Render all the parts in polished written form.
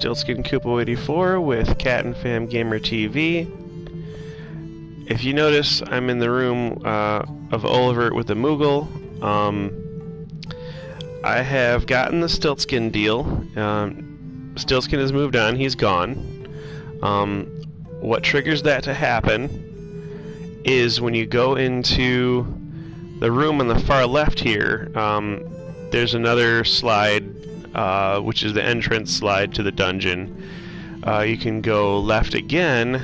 StiltzkinKupo84 with Cat and Fam Gamer TV. If you notice, I'm in the room of Oliver with the Moogle. I have gotten the Stiltzkin deal. Stiltzkin has moved on, he's gone. What triggers that to happen is when you go into the room on the far left here, there's another slide, which is the entrance slide to the dungeon. You can go left again,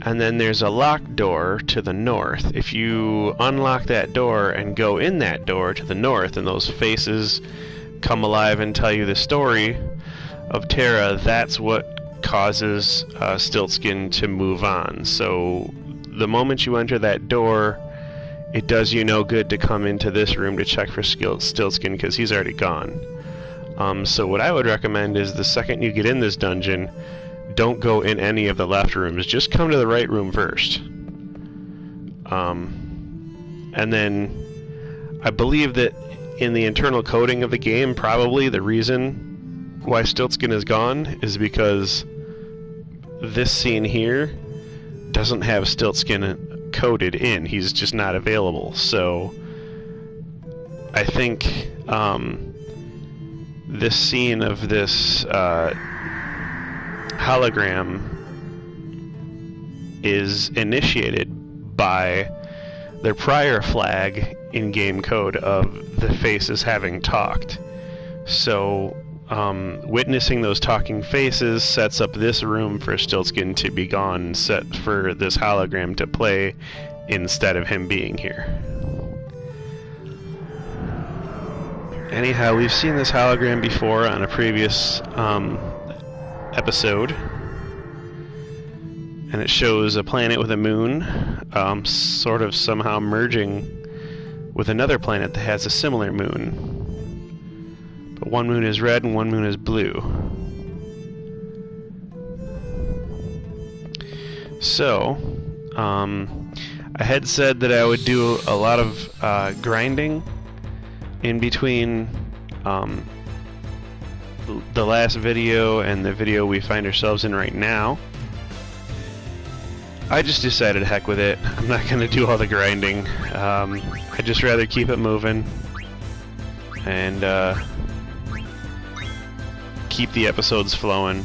and then there's a locked door to the north. If you unlock that door and go in that door to the north, and those faces come alive and tell you the story of Terra, that's what causes Stiltzkin to move on. So the moment you enter that door, it does you no good to come into this room to check for Stiltzkin because he's already gone. So what I would recommend is the second you get in this dungeon, don't go in any of the left rooms. Just come to the right room first. And then I believe that in the internal coding of the game, probably the reason why Stiltzkin is gone is because this scene here doesn't have Stiltzkin coded in. He's just not available. So I think this scene of this hologram is initiated by their prior flag in game code of the faces having talked. So witnessing those talking faces sets up this room for Stiltzkin to be gone, set for this hologram to play instead of him being here. Anyhow, we've seen this hologram before on a previous episode, and it shows a planet with a moon sort of somehow merging with another planet that has a similar moon. But one moon is red and one moon is blue. So, I had said that I would do a lot of grinding in between the last video and the video we find ourselves in right now. I just decided heck with it. I'm not going to do all the grinding. I'd just rather keep it moving and keep the episodes flowing.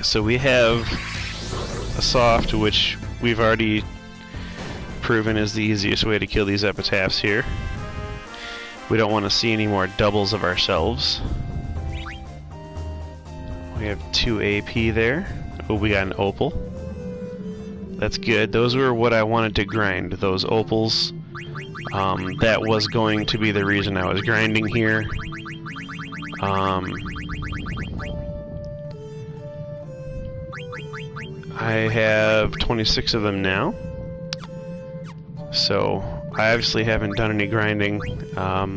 So we have a soft, which we've already proven is the easiest way to kill these epitaphs here. We don't want to see any more doubles of ourselves. We have 2 AP there. Oh, we got an opal. That's good. Those were what I wanted to grind, those opals. That was going to be the reason I was grinding here. I have 26 of them now. So I obviously haven't done any grinding. I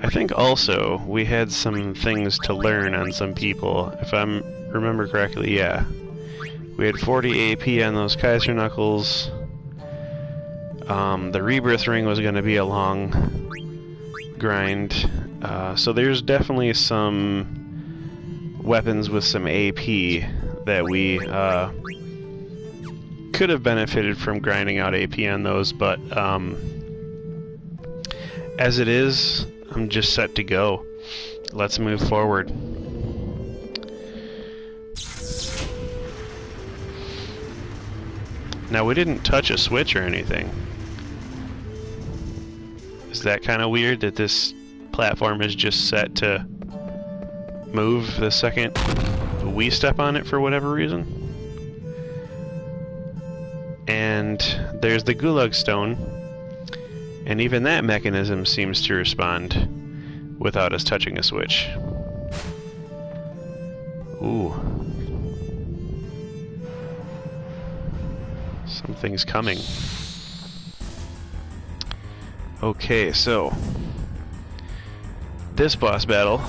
think also we had some things to learn on some people. If I remember correctly, yeah. We had 40 AP on those Kaiser Knuckles. The Rebirth Ring was going to be a long grind. So there's definitely some weapons with some AP that we could have benefited from grinding out AP on those, but as it is, I'm just set to go. Let's move forward. Now, we didn't touch a switch or anything. Is that kind of weird that this platform is just set to move the second we step on it for whatever reason? And there's the Gulag Stone, and even that mechanism seems to respond without us touching a switch. Ooh. Something's coming. Okay, so this boss battle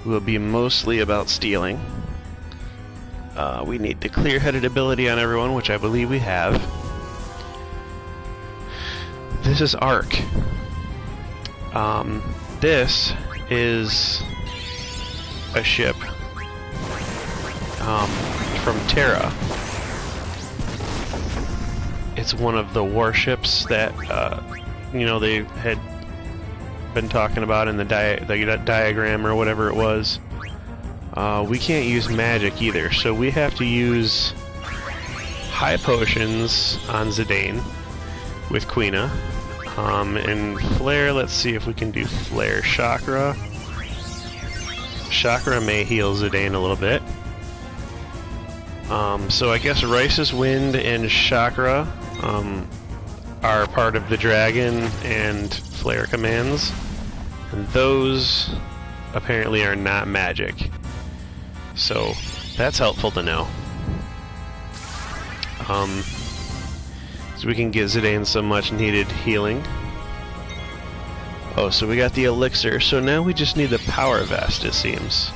will be mostly about stealing. We need the clear-headed ability on everyone, which I believe we have. This is Arc. This is a ship from Terra. It's one of the warships that you know, they had been talking about in the diagram or whatever it was. We can't use magic either, so we have to use high potions on Zidane with Quina. And Flare, let's see if we can do Flare. Chakra. Chakra may heal Zidane a little bit. So I guess Rice's Wind and Chakra are part of the Dragon and Flare commands. And those apparently are not magic. So that's helpful to know. So we can get Zidane some much needed healing. Oh, so we got the elixir, so now we just need the power vest, it seems.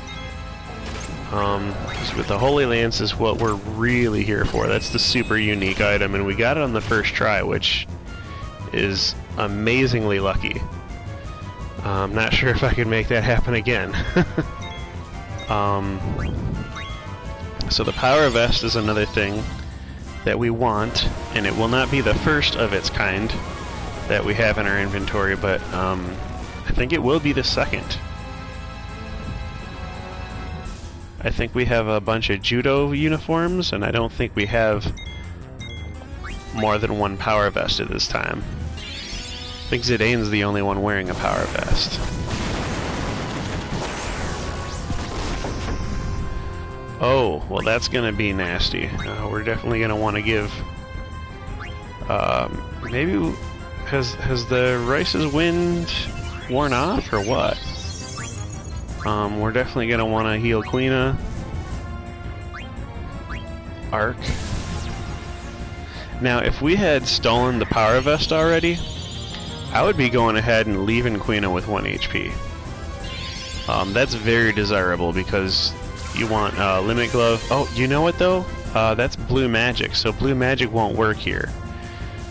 'Cause with the Holy Lance is what we're really here for. That's the super unique item, and we got it on the first try, which is amazingly lucky. I'm not sure if I can make that happen again. So the power vest is another thing that we want, and it will not be the first of its kind that we have in our inventory, but I think it will be the second. I think we have a bunch of judo uniforms, and I don't think we have more than one power vest at this time. I think Zidane's the only one wearing a power vest. Oh, well that's gonna be nasty. We're definitely gonna want to give... maybe... Has the Rice's Wind worn off, or what? We're definitely gonna want to heal Quina. Arc. Now, if we had stolen the power vest already, I would be going ahead and leaving Quina with 1 HP. That's very desirable because you want Limit Glove. Oh, you know what though? That's blue magic, so blue magic won't work here.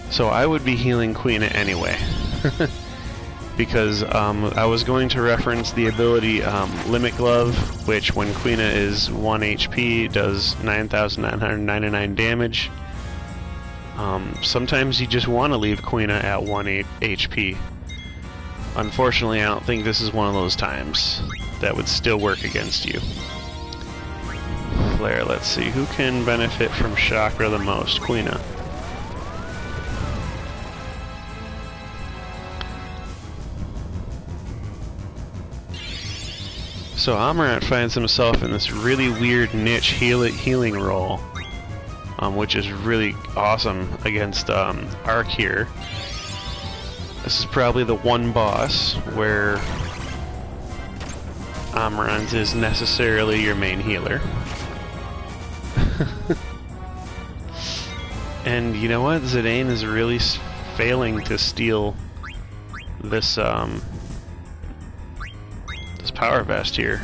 So I would be healing Quina anyway. Because I was going to reference the ability Limit Glove, which when Quina is 1 HP does 9,999 damage. Sometimes you just want to leave Quina at 1 HP. Unfortunately, I don't think this is one of those times. That would still work against you. Flare, let's see, who can benefit from Chakra the most? Quina. So Amarant finds himself in this really weird niche healing role, which is really awesome against Arc here. This is probably the one boss where Amarant is necessarily your main healer. And you know what? Zidane is really failing to steal this this power vest here.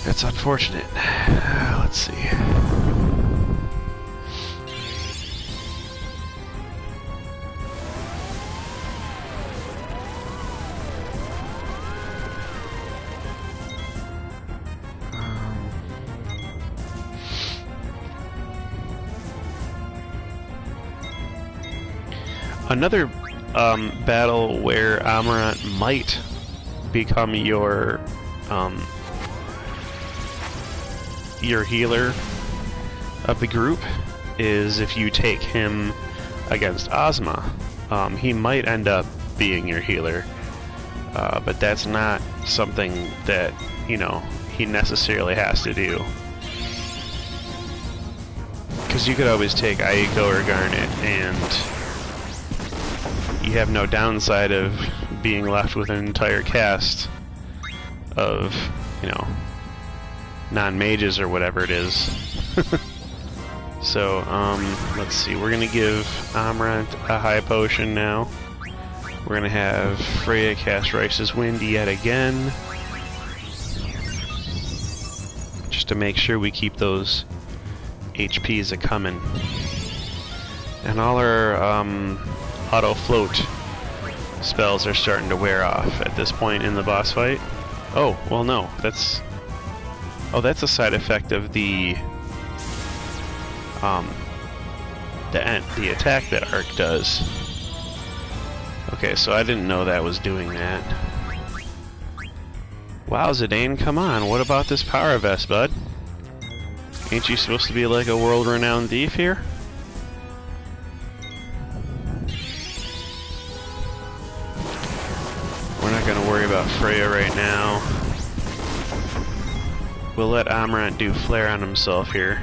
It's unfortunate. Let's see. Another battle where Amarant might become your healer of the group is if you take him against Ozma. He might end up being your healer, but that's not something that, you know, he necessarily has to do. Because you could always take Aiko or Garnet, and you have no downside of being left with an entire cast of, you know, non-mages or whatever it is. So, let's see, we're gonna give Amarant a high potion now. We're gonna have Freya cast Rice's Wind yet again, just to make sure we keep those HPs a-coming. And all our auto float spells are starting to wear off at this point in the boss fight. Oh, well no, that's... Oh, that's a side effect of the attack that Arc does. Okay, so I didn't know that was doing that. Wow, Zidane, come on, what about this power vest, bud? Ain't you supposed to be like a world-renowned thief here? We're not gonna worry about Freya right now. We'll let Amarant do flare on himself here.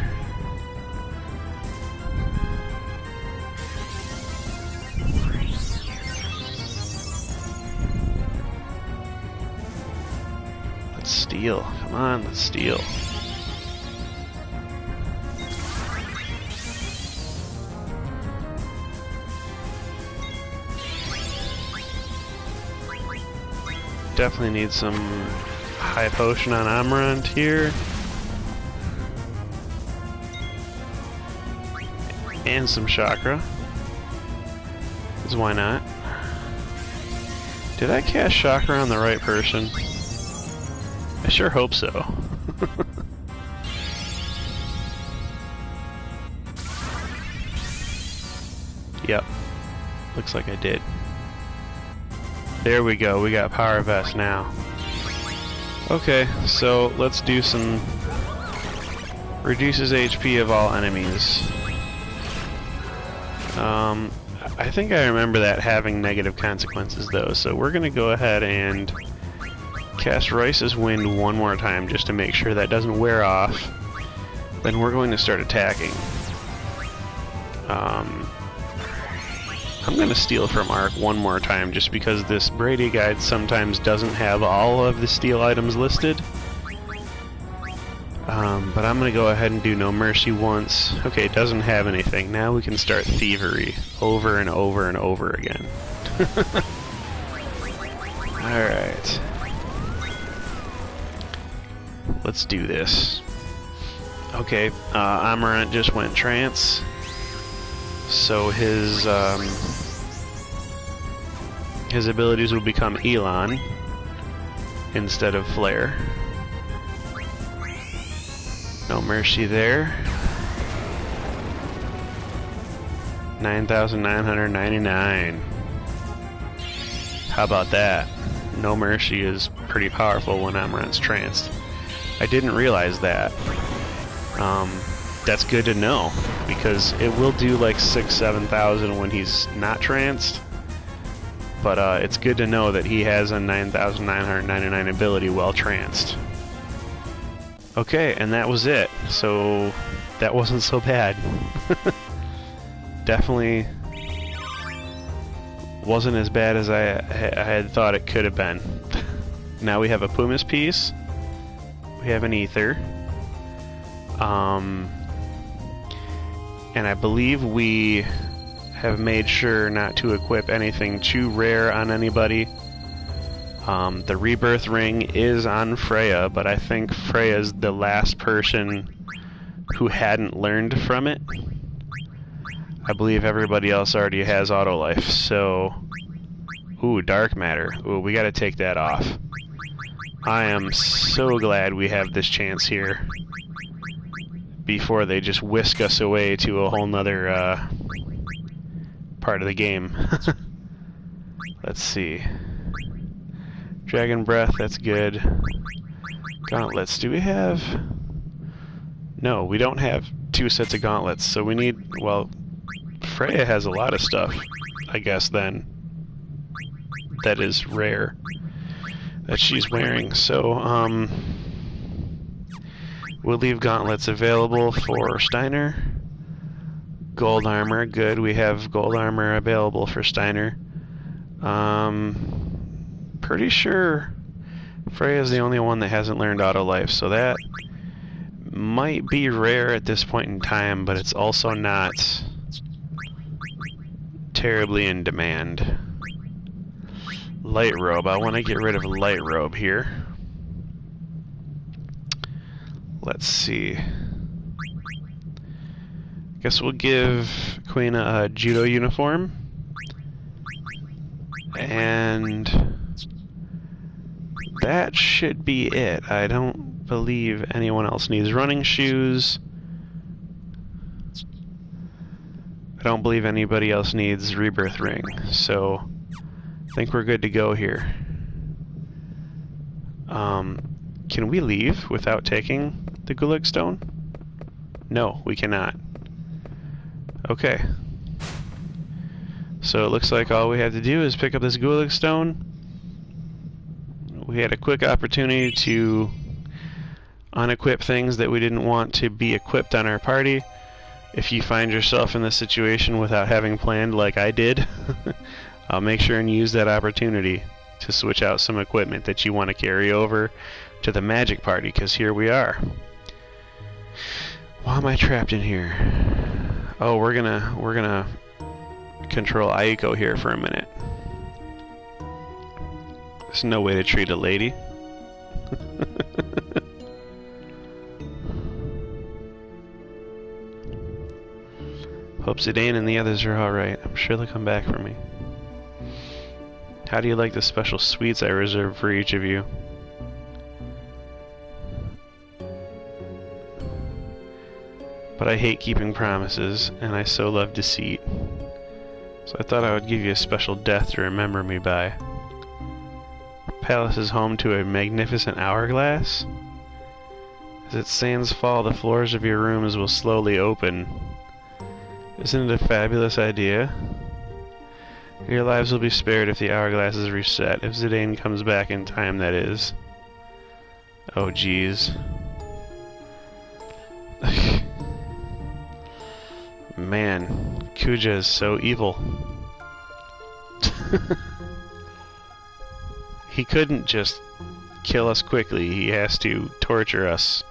Let's steal. Come on, let's steal. Definitely need some high potion on Amarant here. And some chakra. Because why not? Did I cast chakra on the right person? I sure hope so. Yep. Looks like I did. There we go, we got Power Vest now. Okay, so let's do some... Reduces HP of all enemies. I think I remember that having negative consequences though, so we're gonna go ahead and cast Rice's Wind one more time just to make sure that doesn't wear off. Then we're going to start attacking. I'm going to steal from Arc one more time just because this Brady guide sometimes doesn't have all of the steal items listed. But I'm going to go ahead and do No Mercy once. Okay, it doesn't have anything. Now we can start Thievery over and over and over again. Alright. Let's do this. Okay, Amarant just went trance. So his abilities will become Elon instead of Flare. No mercy there. 9,999. How about that? No mercy is pretty powerful when Amarant's tranced. I didn't realize that. That's good to know, because it will do like 6,000-7,000 when he's not tranced. But it's good to know that he has a 9,999 ability while tranced. Okay, and that was it. So that wasn't so bad. Definitely wasn't as bad as I had thought it could have been. Now we have a Pumice piece. We have an ether. And I believe we have made sure not to equip anything too rare on anybody. The Rebirth Ring is on Freya, but I think Freya's the last person who hadn't learned from it. I believe everybody else already has auto life, so... Ooh, Dark Matter. Ooh, we gotta take that off. I am so glad we have this chance here before they just whisk us away to a whole nother part of the game. Let's see. Dragon Breath, that's good. Gauntlets, do we have... No, we don't have 2 sets of gauntlets, so we need... Well, Freya has a lot of stuff, I guess, then. That is rare. That she's wearing, so, we'll leave gauntlets available for Steiner. Gold armor, good. We have gold armor available for Steiner. Pretty sure Freya's the only one that hasn't learned auto life, so that might be rare at this point in time, but it's also not terribly in demand. Light robe. I want to get rid of light robe here. Let's see. Guess we'll give Queen a judo uniform. And that should be it. I don't believe anyone else needs running shoes. I don't believe anybody else needs rebirth ring, so I think we're good to go here. Can we leave without taking the Gulag Stone? No, we cannot. Okay. So it looks like all we have to do is pick up this Gulag Stone. We had a quick opportunity to unequip things that we didn't want to be equipped on our party. If you find yourself in this situation without having planned like I did, I'll make sure and use that opportunity to switch out some equipment that you want to carry over to the magic party, because here we are. Why am I trapped in here? Oh, we're gonna control Aiko here for a minute. There's no way to treat a lady. Hope Zidane and the others are alright. I'm sure they'll come back for me. How do you like the special sweets I reserved for each of you? But I hate keeping promises, and I so love deceit. So I thought I would give you a special death to remember me by. The palace is home to a magnificent hourglass. As its sands fall, the floors of your rooms will slowly open. Isn't it a fabulous idea? Your lives will be spared if the hourglass is reset. If Zidane comes back in time, that is. Oh, jeez. Man, Kuja is so evil. He couldn't just kill us quickly. He has to torture us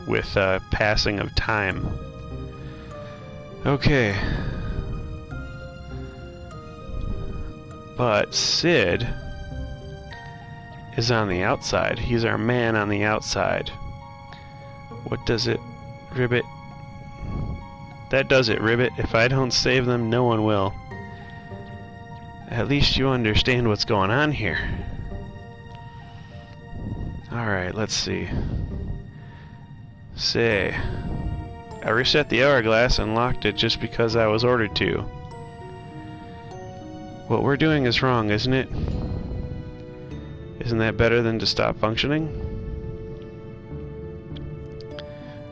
with passing of time. Okay. But Sid is on the outside. He's our man on the outside. What does it, Ribbit? That does it, Ribbit. If I don't save them, no one will. At least you understand what's going on here. Alright, let's see. Say, I reset the hourglass and locked it just because I was ordered to. What we're doing is wrong, isn't it? Isn't that better than to stop functioning?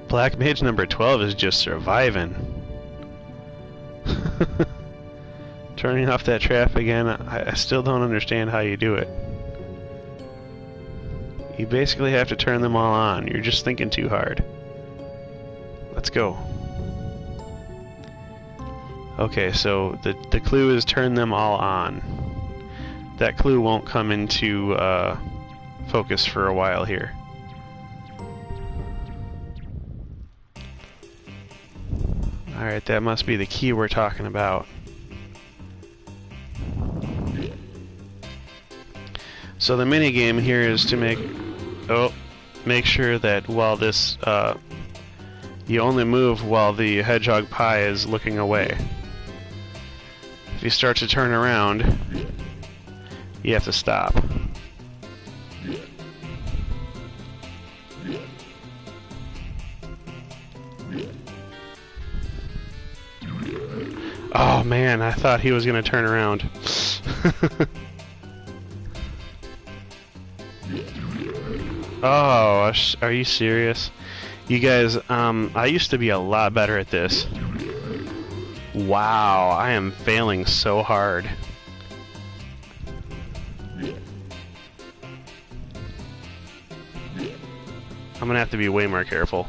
Black Mage number 12 is just surviving. Turning off that trap again, I still don't understand how you do it. You basically have to turn them all on. You're just thinking too hard. Let's go. Okay, so the clue is turn them all on. That clue won't come into focus for a while here. Alright, that must be the key we're talking about. So the minigame here is to make sure that while this you only move while the hedgehog pie is looking away. If you start to turn around, you have to stop. Oh man, I thought he was gonna turn around. Oh, are you serious? You guys, I used to be a lot better at this. Wow, I am failing so hard. I'm gonna have to be way more careful.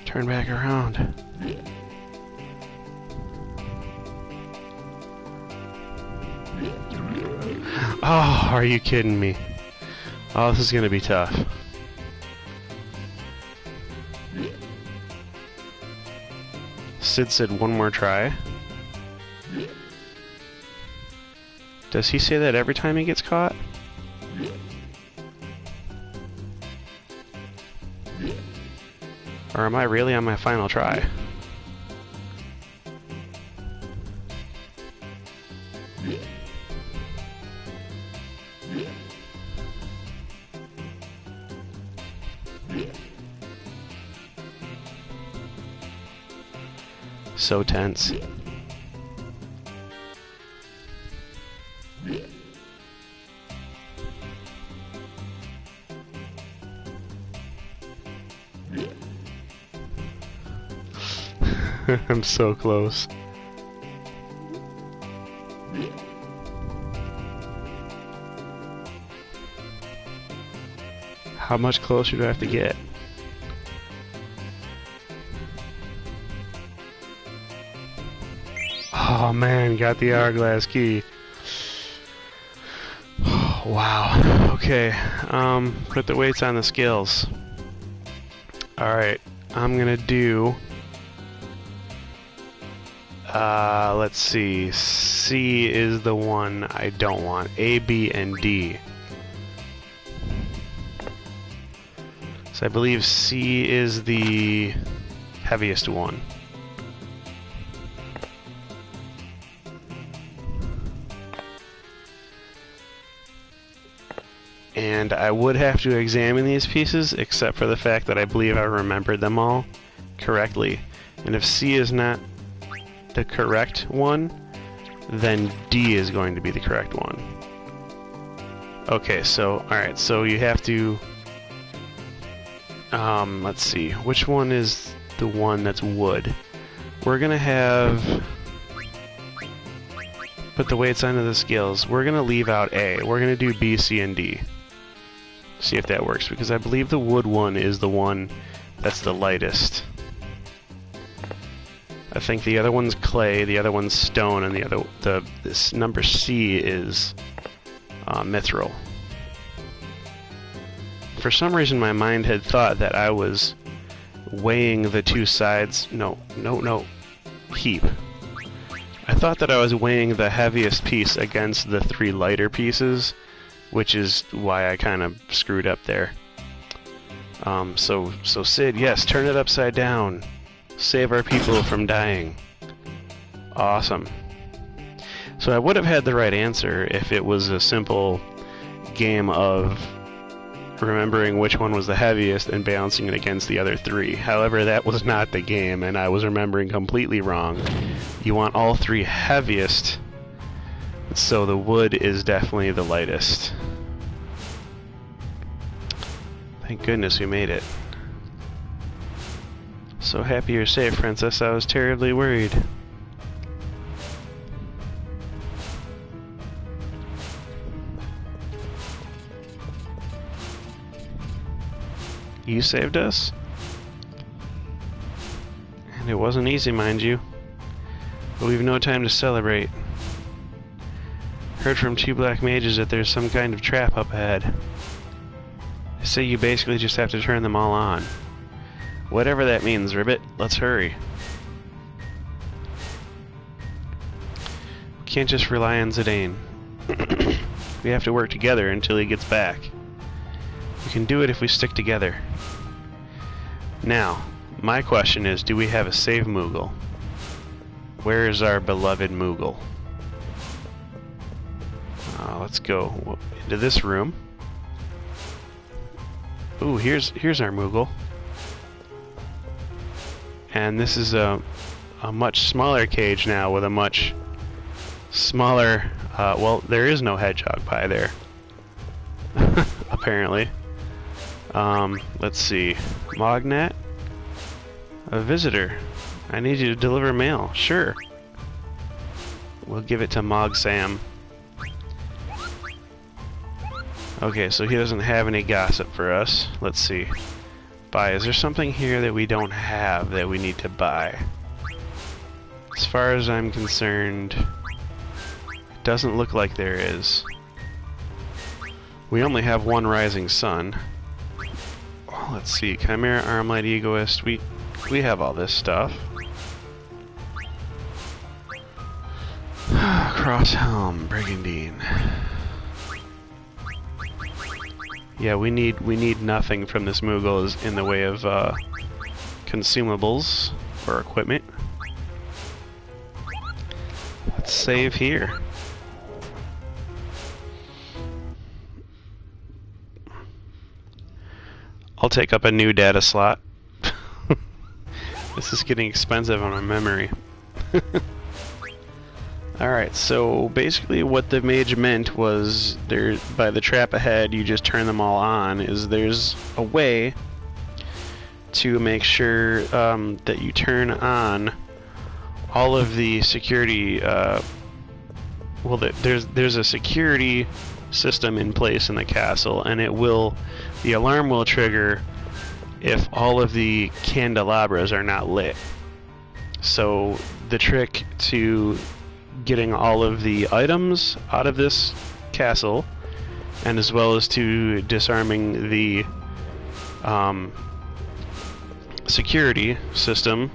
Turn back around. Oh, are you kidding me? Oh, this is gonna be tough. Sid said one more try. Does he say that every time he gets caught? Or am I really on my final try? So tense. I'm so close. How much closer do I have to get? Oh man, got the hourglass key. Wow. Okay. Put the weights on the scales. Alright. I'm gonna do... let's see. C is the one I don't want. A, B, and D. So I believe C is the heaviest one. And I would have to examine these pieces, except for the fact that I believe I remembered them all correctly. And if C is not the correct one, then D is going to be the correct one. Okay, so, alright, so you have to... let's see, which one is the one that's wood? We're gonna have... Put the weights onto the scales. We're gonna leave out A. We're gonna do B, C, and D. See if that works, because I believe the wood one is the one that's the lightest. I think the other one's clay, the other one's stone, and this number C is mithril. For some reason, my mind had thought that I was weighing the two sides. No, heap. I thought that I was weighing the heaviest piece against the three lighter pieces, which is why I kind of screwed up there. So Sid, yes, turn it upside down. Save our people from dying. Awesome. So I would have had the right answer if it was a simple game of remembering which one was the heaviest and balancing it against the other three. However, that was not the game, and I was remembering completely wrong. You want all three heaviest, so the wood is definitely the lightest. Thank goodness we made it. So happy you're safe, Princess. I was terribly worried. You saved us? And it wasn't easy, mind you. But we've no time to celebrate. Heard from two black mages that there's some kind of trap up ahead. They say you basically just have to turn them all on. Whatever that means, Ribbit, let's hurry. We can't just rely on Zidane. We have to work together until he gets back. We can do it if we stick together. Now, my question is, do we have a save Moogle? Where is our beloved Moogle? Let's go into this room. Ooh, here's our Moogle. And this is a much smaller cage now with a much smaller... well, there is no hedgehog pie there. Apparently. Let's see. Mognat? A visitor. I need you to deliver mail. Sure. We'll give it to Mog Sam. Okay, so he doesn't have any gossip for us. Let's see. Buy. Is there something here that we don't have that we need to buy? As far as I'm concerned, it doesn't look like there is. We only have one rising sun. Oh, let's see. Chimera, Armlight, Egoist. We have all this stuff. Cross helm, brigandine. Yeah, we need nothing from this Moogle in the way of consumables or equipment. Let's save here. I'll take up a new data slot. This is getting expensive on my memory. Alright, so basically what the mage meant was by the trap ahead, you just turn them all on, is there's a way to make sure that you turn on all of the security, well, there's a security system in place in the castle, and the alarm will trigger if all of the candelabras are not lit. So the trick to getting all of the items out of this castle, and as well as to disarming the security system,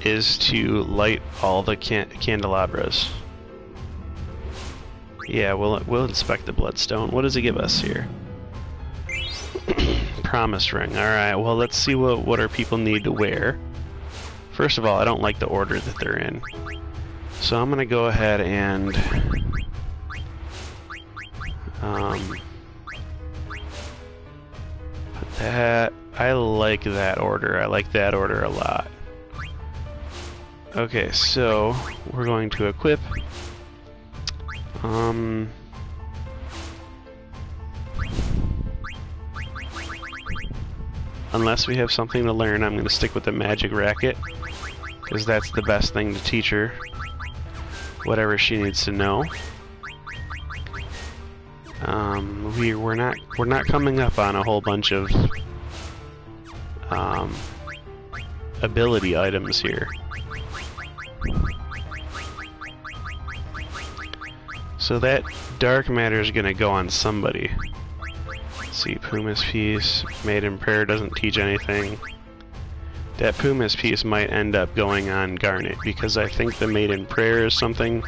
is to light all the candelabras. Yeah, we'll inspect the bloodstone. What does it give us here? Promise ring. Alright, well, let's see what our people need to wear. First of all, I don't like the order that they're in. So I'm gonna go ahead and put that. I like that order. I like that order a lot. Okay, so we're going to equip. Unless we have something to learn, I'm going to stick with the magic racket, because that's the best thing to teach her whatever she needs to know. We're not coming up on a whole bunch of ability items here. So that dark matter is gonna go on somebody. Let's see, Puma's piece, Maiden Prayer doesn't teach anything. That Puma's piece might end up going on Garnet, because I think the Maiden Prayer is something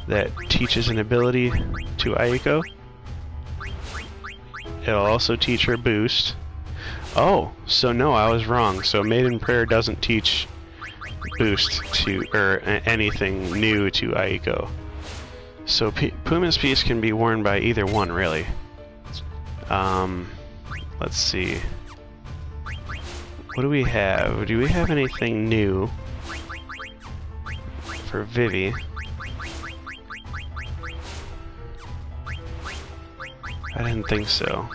that teaches an ability to Aiko. It'll also teach her boost. Oh, so no, I was wrong. So Maiden Prayer doesn't teach boost to, or anything new to Aiko. So Puma's piece can be worn by either one, really. Let's see. What do we have? Do we have anything new for Vivi? I didn't think so.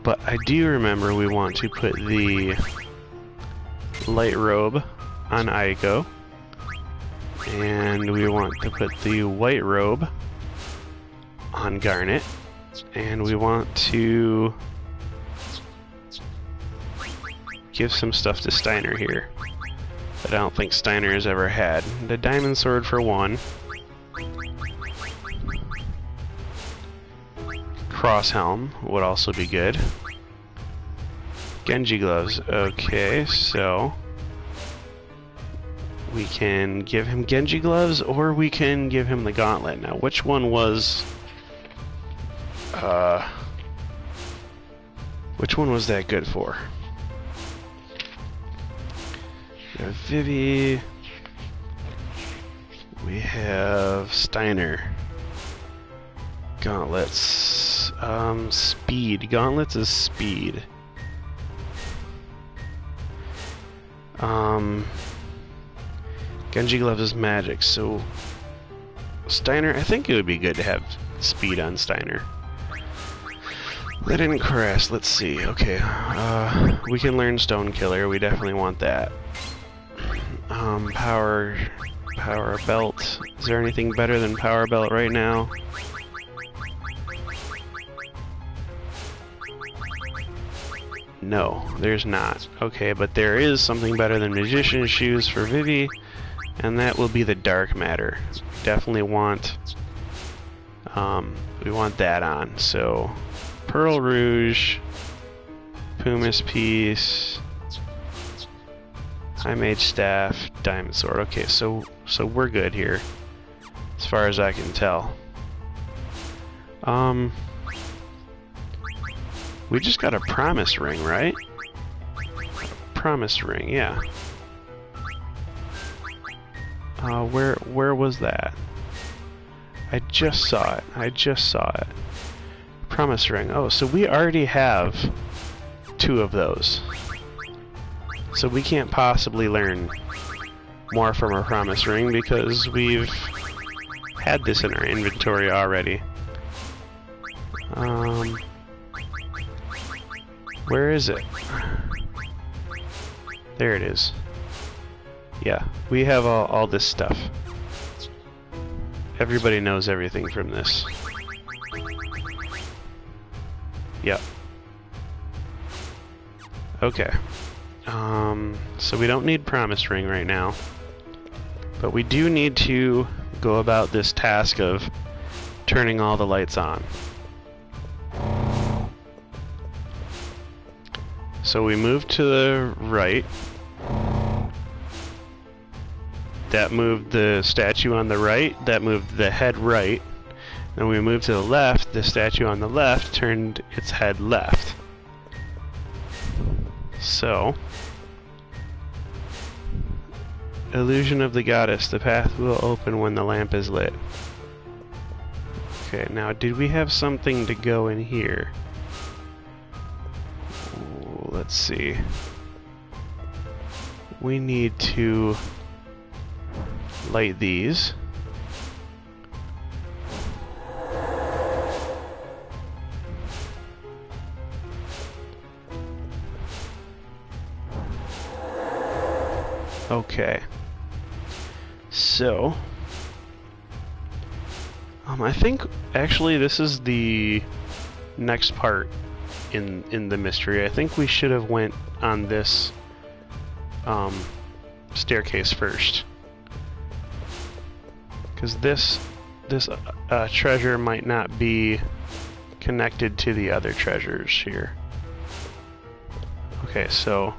But I do remember we want to put the light robe on Aiko, and we want to put the white robe on Garnet, and we want to give some stuff to Steiner here that I don't think Steiner has ever had. The diamond sword for one. Cross helm would also be good. Genji gloves. Okay, so we can give him Genji gloves, or we can give him the gauntlet. Now, which one was that good for? We have Vivi. We have Steiner. Gauntlets. Speed. Gauntlets is speed. Genji gloves is magic, so Steiner, I think it would be good to have speed on Steiner. That didn't caress, let's see, okay. We can learn Stone Killer, we definitely want that. Power belt. Is there anything better than power belt right now? No, there's not. Okay, but there is something better than Magician's Shoes for Vivi, and that will be the dark matter. We definitely want we want that on. So Pearl Rouge, Pumice Piece, High Mage Staff, Diamond Sword. Okay, so we're good here, as far as I can tell. We just got a promise ring, right? Promise ring, yeah. Where was that? I just saw it. Promise ring. Oh, so we already have 2 of those. So we can't possibly learn more from our promise ring because we've had this in our inventory already. Where is it? There it is. Yeah, we have all this stuff. Everybody knows everything from this. Yep. Okay. So we don't need Promise Ring right now. But we do need to go about this task of turning all the lights on. So we move to the right. That moved the statue on the right, that moved the head right. Then we moved to the left, the statue on the left turned its head left. So, illusion of the goddess, the path will open when the lamp is lit. Okay, now did we have something to go in here? Ooh, let's see. We need to light these. Okay. So, I think actually this is the next part in the mystery. I think we should have went on this staircase first, because this treasure might not be connected to the other treasures here. Okay, so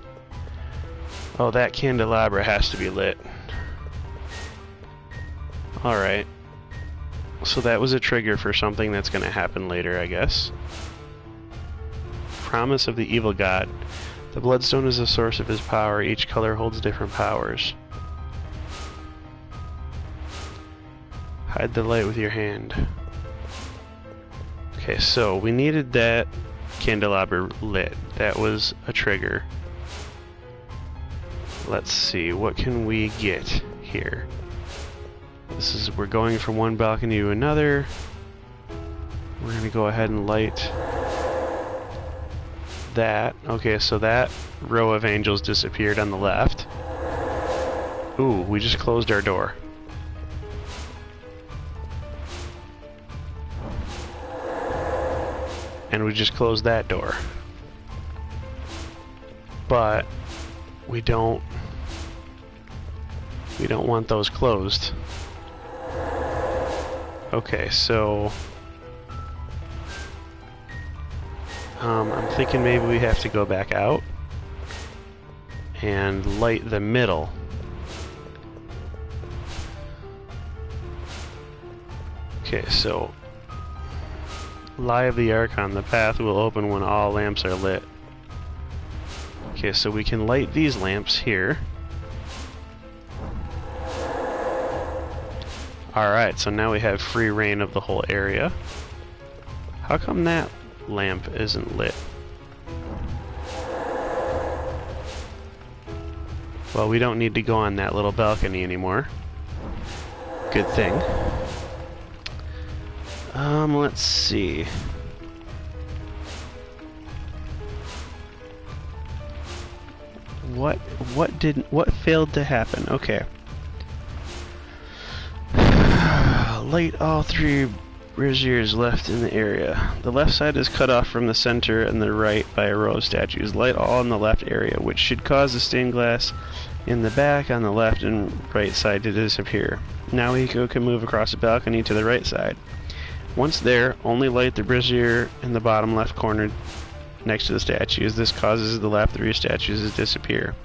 oh, that candelabra has to be lit. Alright. So that was a trigger for something that's going to happen later, I guess. Promise of the evil god. The bloodstone is the source of his power. Each color holds different powers. Hide the light with your hand. Okay, so we needed that candelabra lit. That was a trigger. Let's see, what can we get here? We're going from one balcony to another. We're gonna go ahead and light that. Okay, so that row of angels disappeared on the left. Ooh, we just closed our door. And we just closed that door. But we don't want those closed. Okay, so I'm thinking maybe we have to go back out and light the middle. Okay, so Lie of the Archon, the path will open when all lamps are lit. Okay, so we can light these lamps here. Alright, so now we have free reign of the whole area. How come that lamp isn't lit? Well, we don't need to go on that little balcony anymore. Good thing. Let's see. What failed to happen? Okay. Light all 3 braziers left in the area. The left side is cut off from the center and the right by a row of statues. Light all in the left area, which should cause the stained glass in the back on the left and right side to disappear. Now Hiko can move across the balcony to the right side. Once there, only light the brazier in the bottom left corner next to the statues. This causes the lap 3 statues to disappear.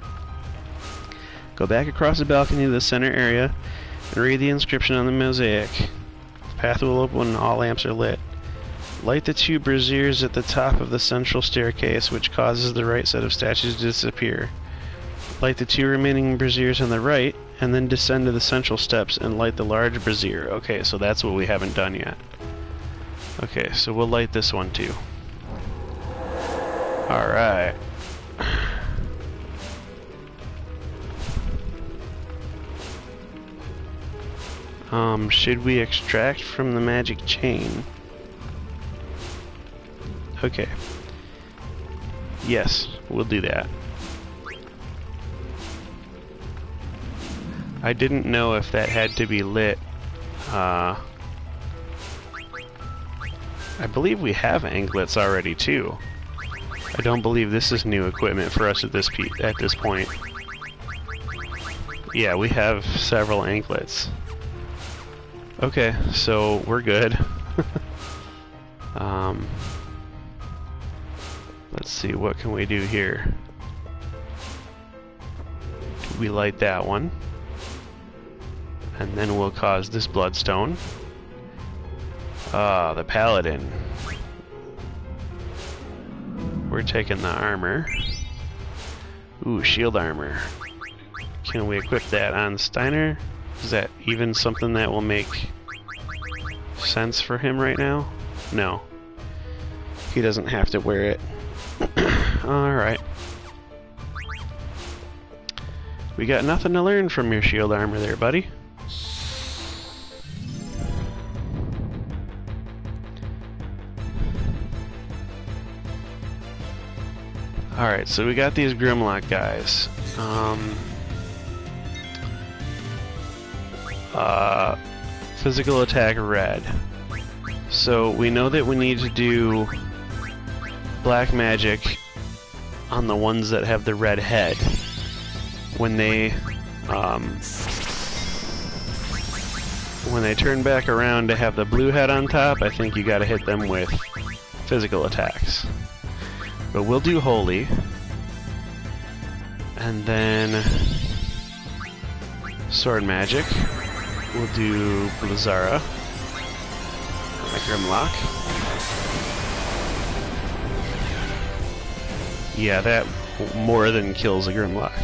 Go back across the balcony to the center area and read the inscription on the mosaic. The path will open when all lamps are lit. Light the 2 braziers at the top of the central staircase, which causes the right set of statues to disappear. Light the 2 remaining braziers on the right, and then descend to the central steps and light the large brazier. Okay, so that's what we haven't done yet. Okay, so we'll light this one too. Alright. Should we extract from the magic chain? Okay. Yes, we'll do that. I didn't know if that had to be lit. I believe we have anklets already too. I don't believe this is new equipment for us at this point. Yeah, we have several anklets. Okay, so we're good. Let's see, what can we do here? We light that one. And then we'll cause this bloodstone. Ah, the paladin. We're taking the armor. Ooh, shield armor. Can we equip that on Steiner? Is that even something that will make sense for him right now? No. He doesn't have to wear it. Alright. We got nothing to learn from your shield armor there, buddy. Alright, so we got these Grimlock guys. Physical attack red. So we know that we need to do black magic on the ones that have the red head. When they turn back around to have the blue head on top, I think you gotta hit them with physical attacks. But we'll do holy. And then sword magic. We'll do Blizzara. My Grimlock. Yeah, that more than kills a Grimlock.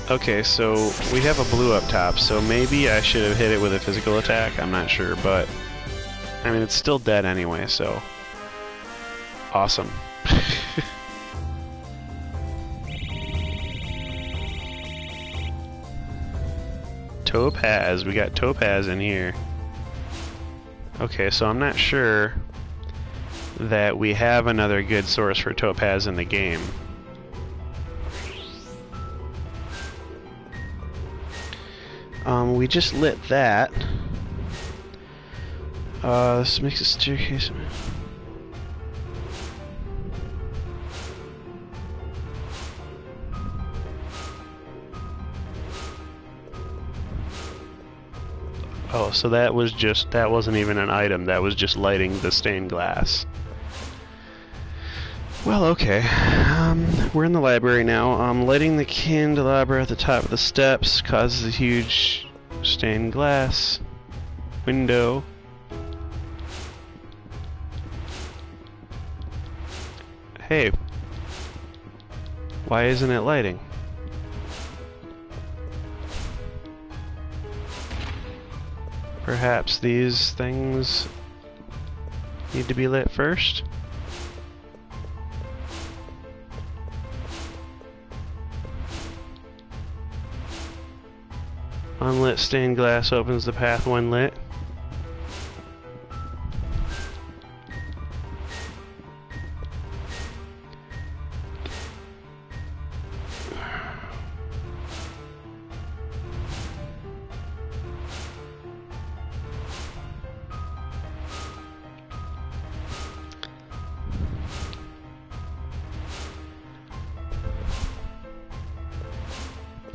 Okay, so we have a blue up top, so maybe I should have hit it with a physical attack, I'm not sure, but I mean, it's still dead anyway, so awesome. Topaz, we got Topaz in here. Okay, so I'm not sure that we have another good source for Topaz in the game. We just lit that. This makes a staircase. Oh, so that wasn't even an item, that was just lighting the stained glass. Well, okay. We're in the library now. Lighting the candelabra at the top of the steps causes a huge stained glass window. Hey, why isn't it lighting? Perhaps these things need to be lit first? Unlit stained glass opens the path when lit.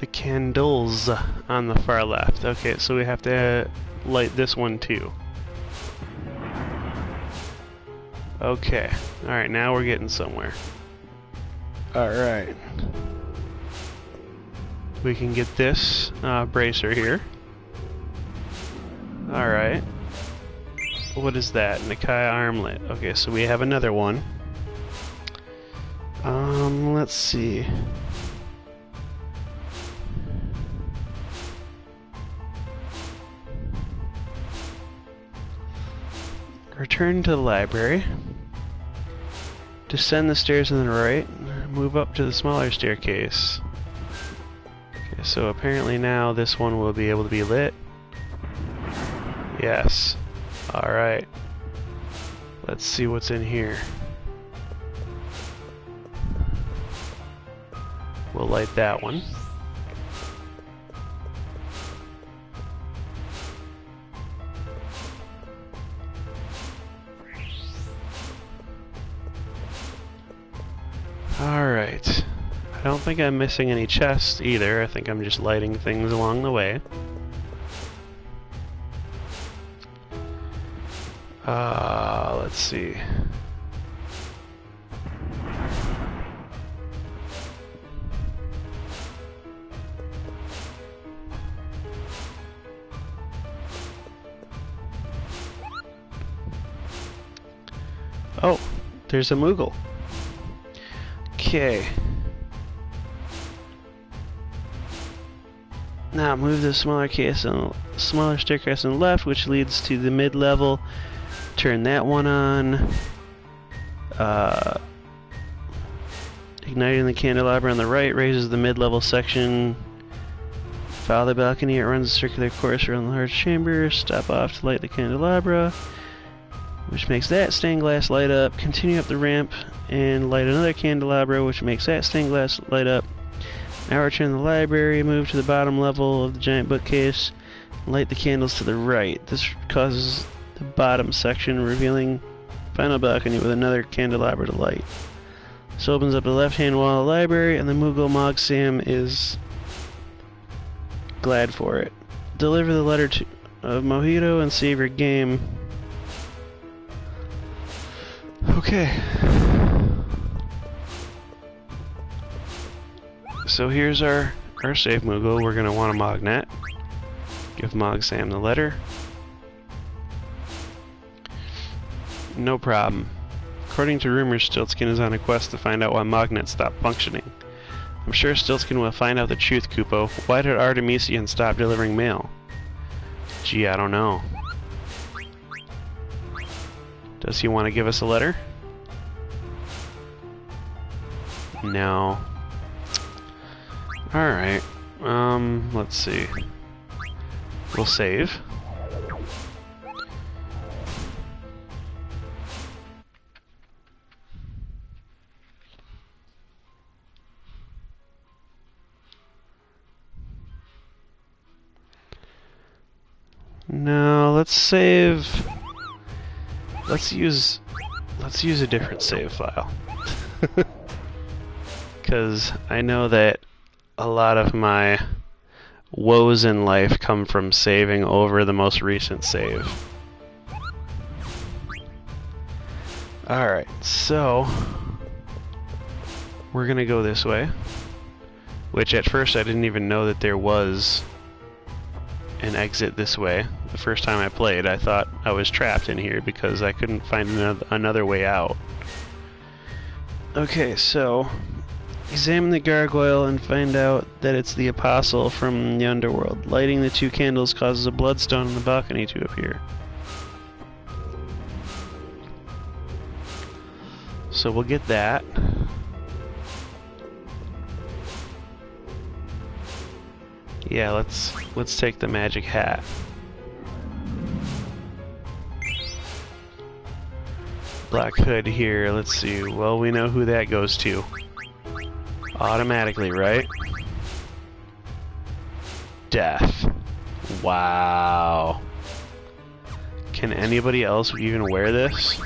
the candles on the far left. Okay, so we have to light this one too. Okay, alright, now we're getting somewhere. Alright. We can get this bracer here. Alright. What is that? Nikai armlet. Okay, so we have another one. Let's see. Return to the library. Descend the stairs on the right. Move up to the smaller staircase. Okay, so apparently now this one will be able to be lit. Yes. Alright. Let's see what's in here. We'll light that one. Alright. I don't think I'm missing any chests either. I think I'm just lighting things along the way. Let's see. Oh, there's a Moogle. Okay. Now move the smaller staircase on the left, which leads to the mid-level. Turn that one on. Igniting the candelabra on the right raises the mid-level section. Follow the balcony, it runs a circular course around the large chamber. Stop off to light the candelabra, which makes that stained glass light up. Continue up the ramp and light another candelabra, which makes that stained glass light up. Now return to the library, move to the bottom level of the giant bookcase, and light the candles to the right. This causes the bottom section, revealing final balcony with another candelabra to light. This opens up the left-hand wall of the library, and the Moogle Mog Sam is glad for it. Deliver the letter of Mojito and save your game. Okay. So here's our save Moogle. We're going to want a Mognet. Give Mog Sam the letter. No problem. According to rumors, Stiltzkin is on a quest to find out why Mognets stopped functioning. I'm sure Stiltzkin will find out the truth, Kupo. Why did Artemisian stop delivering mail? Gee, I don't know. Does he want to give us a letter? No. Alright. Let's see. We'll save. No, let's save. Let's use a different save file. Because I know that a lot of my woes in life come from saving over the most recent save. Alright, so we're gonna go this way. Which at first I didn't even know that there was an exit this way. The first time I played, I thought I was trapped in here because I couldn't find another way out. Okay, so examine the gargoyle and find out that it's the apostle from the underworld. Lighting the two candles causes a bloodstone on the balcony to appear. So we'll get that. Yeah, let's take the magic hat. Black hood here, let's see. Well, we know who that goes to. Automatically, right? Death. Wow. Can anybody else even wear this?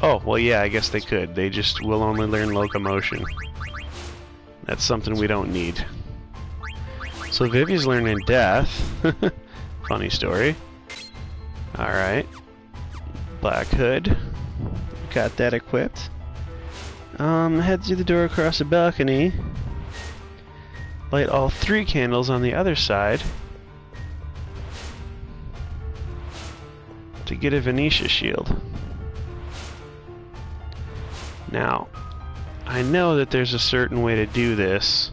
Oh, well yeah, I guess they could. They just will only learn locomotion. That's something we don't need. So Vivi's learning Death. Funny story. Alright. Black Hood. Got that equipped. Head through the door across the balcony. Light all 3 candles on the other side to get a Venetia shield. Now, I know that there's a certain way to do this,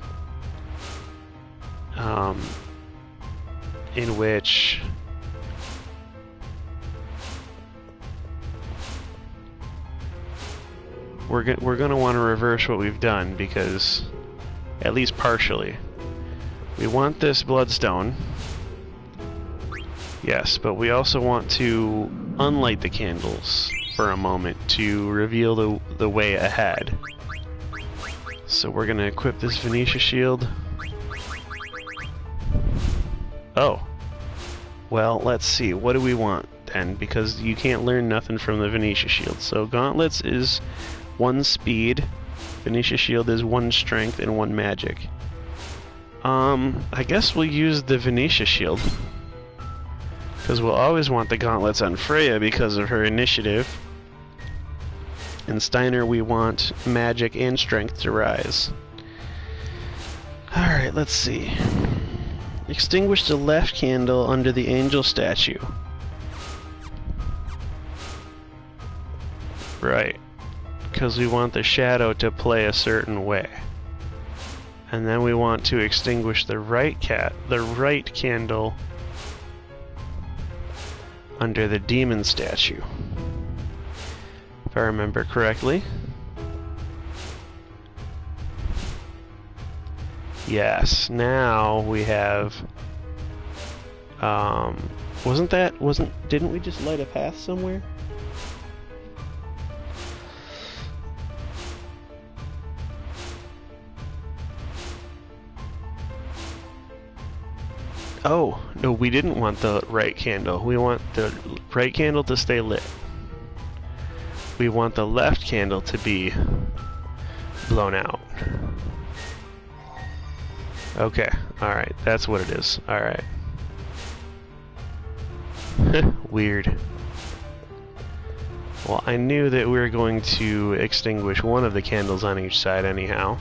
in which we're going to want to reverse what we've done, because, at least partially, we want this bloodstone, yes, but we also want to unlight the candles for a moment to reveal the way ahead. So we're going to equip this Venetia shield. Oh. Well, let's see. What do we want then? Because you can't learn nothing from the Venetia shield. So gauntlets is 1 speed. Venetia shield is 1 strength and 1 magic. I guess we'll use the Venetia shield. Because we'll always want the gauntlets on Freya because of her initiative. In Steiner we want magic and strength to rise. Alright, let's see. Extinguish the left candle under the angel statue. Right. Because we want the shadow to play a certain way. And then we want to extinguish the right candle under the demon statue. If I remember correctly. Yes, now we have didn't we just light a path somewhere? Oh, no, we didn't want the right candle. We want the right candle to stay lit. We want the left candle to be blown out. Okay, alright, that's what it is. Alright. Weird. Well, I knew that we were going to extinguish one of the candles on each side anyhow.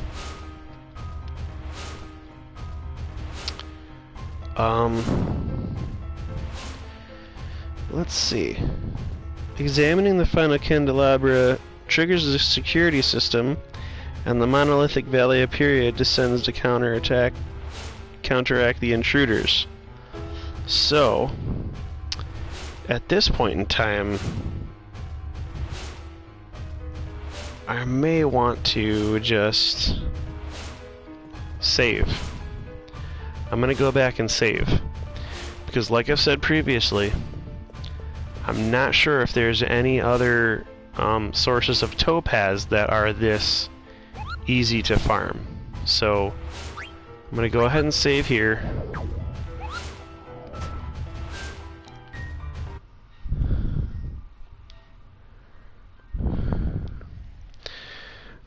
Let's see. Examining the final candelabra triggers the security system, and the monolithic Valley of Period descends to counteract the intruders. So, at this point in time, I may want to just save. I'm gonna go back and save, because like I've said previously, I'm not sure if there's any other sources of topaz that are this easy to farm. So I'm gonna go ahead and save here.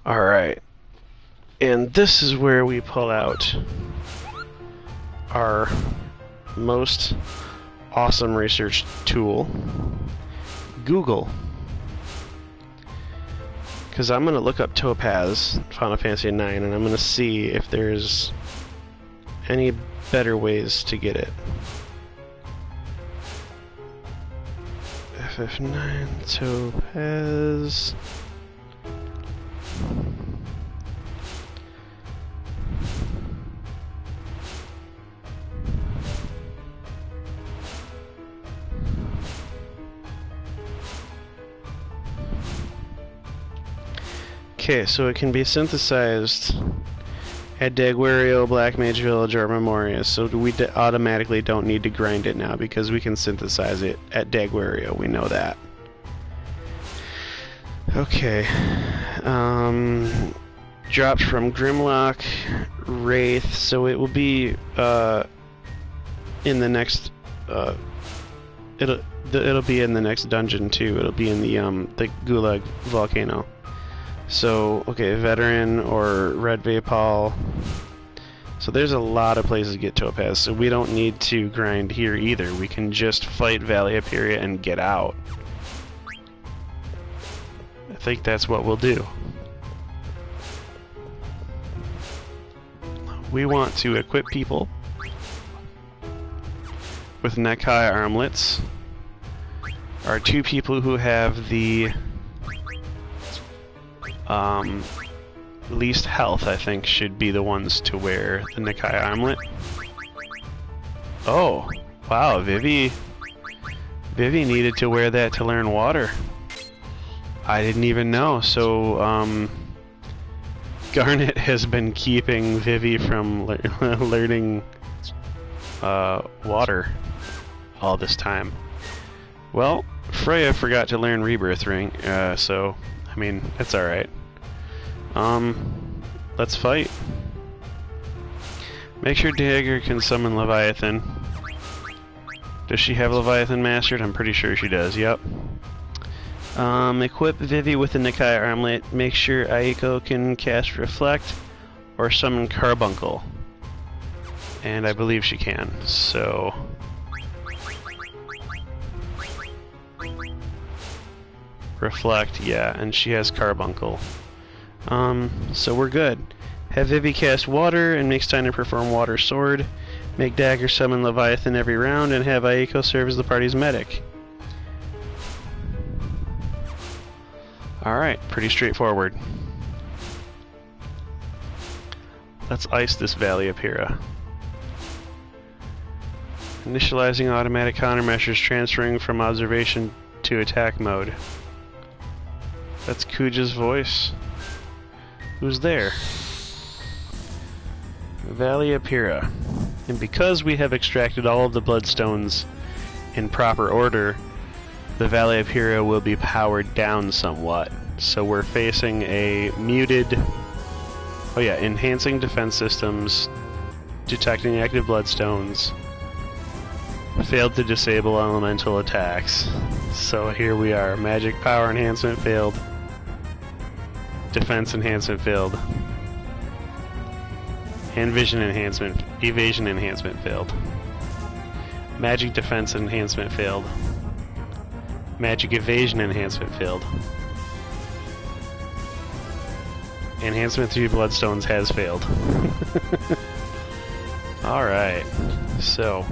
Alright, and this is where we pull out our most awesome research tool, Google. Because I'm going to look up Topaz, Final Fantasy IX, and I'm going to see if there's any better ways to get it. FF9 Topaz. Okay, so it can be synthesized at Daguerreo, Black Mage Village, or Memoria, so we automatically don't need to grind it now because we can synthesize it at Daguerreo, we know that. Okay, dropped from Grimlock, Wraith, so it will be in the next, it'll be in the next dungeon too, it'll be in the Gulag Volcano. So, okay, Veteran or Red Vapal. So there's a lot of places to get topaz, so we don't need to grind here either. We can just fight Valley Ep41 and get out. I think that's what we'll do. We want to equip people with neck-high armlets. Our two people who have the least health, I think, should be the ones to wear the neck-high armlet. Oh, wow, Vivi needed to wear that to learn water. I didn't even know. So, Garnet has been keeping Vivi from learning water all this time. Well, Freya forgot to learn Rebirth Ring, so, I mean, it's alright. Let's fight. Make sure Dagger can summon Leviathan. Does she have Leviathan mastered? I'm pretty sure she does, yep. Equip Vivi with the Nikai armlet. Make sure Aiko can cast Reflect or summon Carbuncle. And I believe she can, so... Reflect, yeah, and she has Carbuncle. So we're good. Have Vivi cast Water and make Steiner perform Water Sword. Make Dagger summon Leviathan every round, and have Aiko serve as the party's medic. Alright, pretty straightforward. Let's ice this Valley Ep41. Initializing automatic countermeasures, transferring from observation to attack mode. That's Kuja's voice. Who's there? Valley Ep41. And because we have extracted all of the bloodstones in proper order, the Valley Ep41 will be powered down somewhat. So we're facing a muted... Oh yeah, enhancing defense systems, detecting active bloodstones, failed to disable elemental attacks. So here we are. Magic power enhancement failed. Defense enhancement failed. And evasion enhancement failed. Magic defense enhancement failed. Magic evasion enhancement failed. Enhancement 3 bloodstones has failed. Alright. So,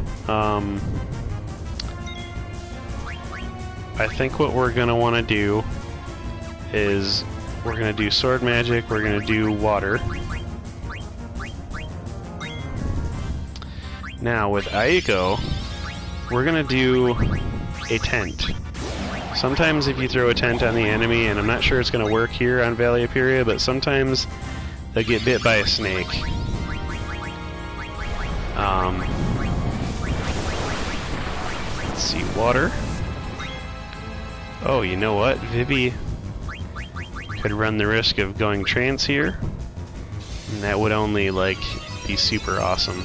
I think what we're gonna want to do is we're gonna do sword magic, we're gonna do water. Now with Aiko, we're gonna do a tent. Sometimes if you throw a tent on the enemy, and I'm not sure it's gonna work here on Valley Ep41, but sometimes they'll get bit by a snake. Let's see, water. Oh, you know what? Vivi could run the risk of going trance here, and that would only, like, be super awesome.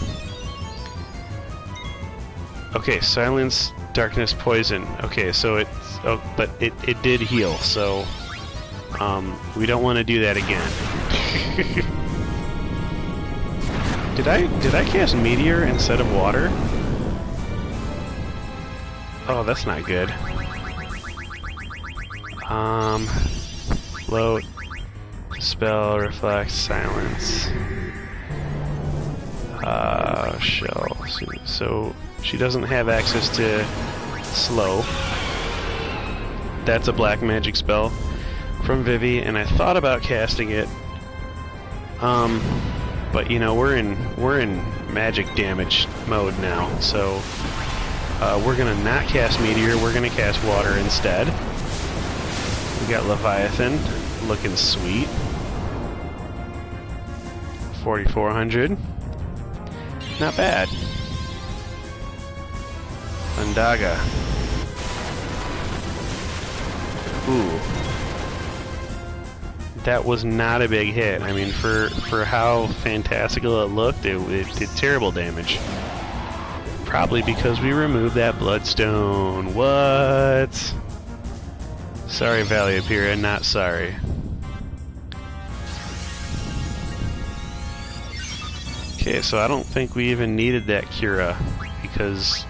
Okay, silence, darkness, poison. Okay, so it's... Oh, but it did heal, so... we don't want to do that again. Did I cast Meteor instead of Water? Oh, that's not good. Float, Dispel, Reflect, Silence. Shell. So she doesn't have access to Slow. That's a black magic spell from Vivi, and I thought about casting it. But you know, we're in magic damage mode now, so we're gonna not cast Meteor, we're gonna cast Water instead. We got Leviathan, looking sweet. 4,400. Not bad. Undaga. Ooh. That was not a big hit. I mean, for how fantastical it looked, it did terrible damage. Probably because we removed that bloodstone. What? Sorry, Valley Ep41, not sorry. Okay, so I don't think we even needed that Cura because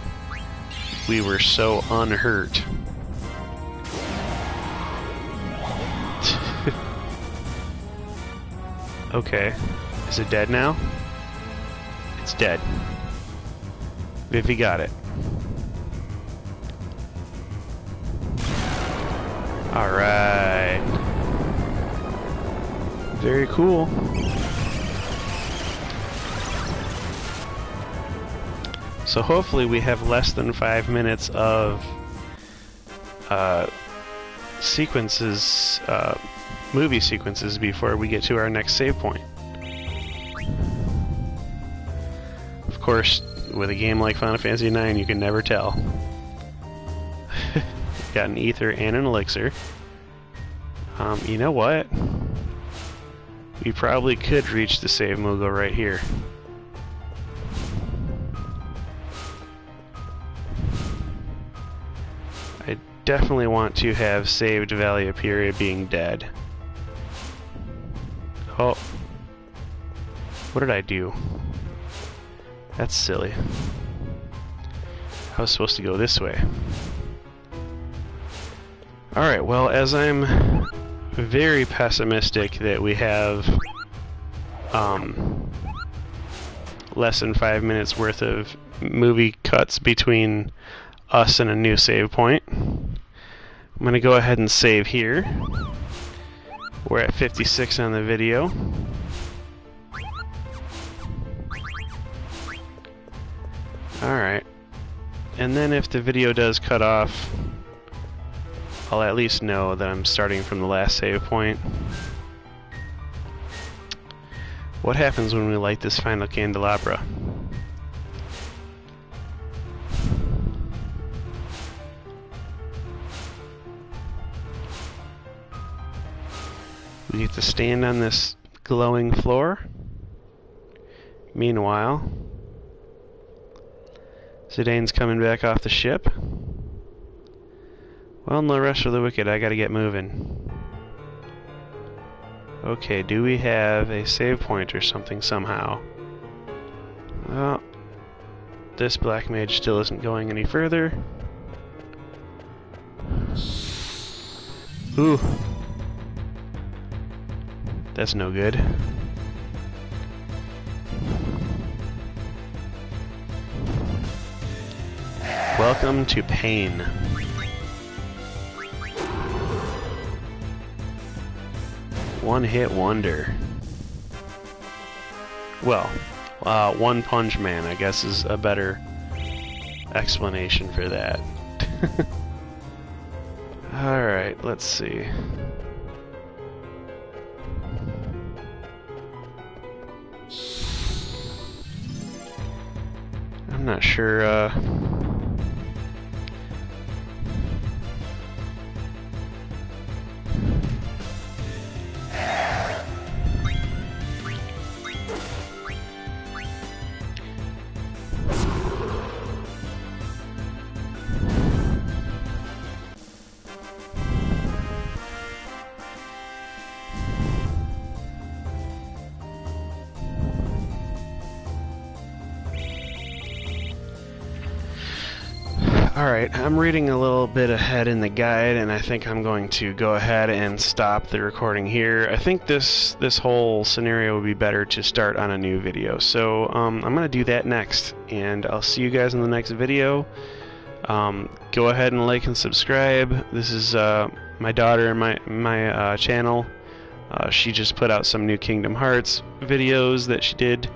we were so unhurt. Okay, is it dead now? It's dead. Vivi got it. Alright. Very cool. So hopefully we have less than 5 minutes of sequences, movie sequences before we get to our next save point. Of course, with a game like Final Fantasy IX, you can never tell. Got an ether and an elixir. You know what? We probably could reach the save Moogle right here. I definitely want to have saved Valia Pyria being dead. Oh. What did I do? That's silly. I was supposed to go this way. Alright, well, as I'm very pessimistic that we have less than 5 minutes worth of movie cuts between us and a new save point, I'm going to go ahead and save here. We're at 56 on the video. Alright. And then if the video does cut off, I'll at least know that I'm starting from the last save point. What happens when we light this final candelabra? We get to stand on this glowing floor. Meanwhile, Zidane's coming back off the ship. Well, no rest for the wicked, I gotta get moving. Okay, do we have a save point or something somehow? Well, this black mage still isn't going any further. Ooh. That's no good. Welcome to pain. One-hit wonder. Well, One Punch Man, I guess, is a better explanation for that. Alright, let's see. I'm not sure, Alright, I'm reading a little bit ahead in the guide, and I think I'm going to go ahead and stop the recording here. I think this whole scenario would be better to start on a new video, so I'm going to do that next, and I'll see you guys in the next video. Go ahead and like and subscribe. This is my daughter and my channel. She just put out some new Kingdom Hearts videos that she did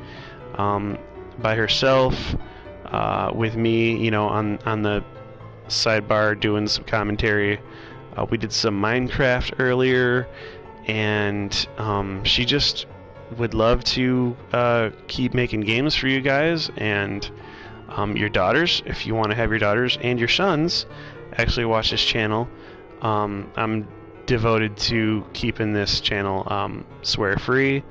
by herself. With me, you know, on the sidebar doing some commentary. We did some Minecraft earlier, and she just would love to keep making games for you guys, and your daughters, if you want to have your daughters and your sons actually watch this channel. I'm devoted to keeping this channel swear free.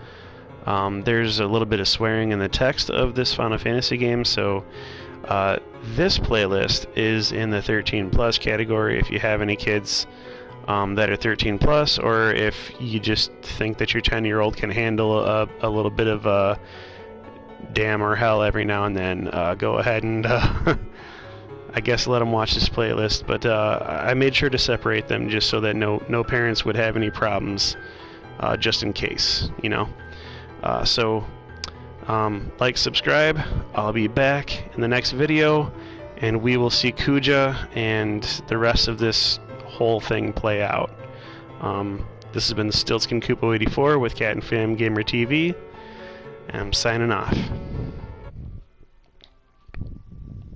There's a little bit of swearing in the text of this Final Fantasy game, so this playlist is in the 13 plus category if you have any kids that are 13 plus, or if you just think that your 10-year-old can handle a little bit of damn or hell every now and then, go ahead and I guess let them watch this playlist. But I made sure to separate them just so that no parents would have any problems, just in case, you know. So like, subscribe. I'll be back in the next video, and we will see Kuja and the rest of this whole thing play out. This has been StiltzkinKupo84 with Cat and Fam Gamer TV, and I'm signing off.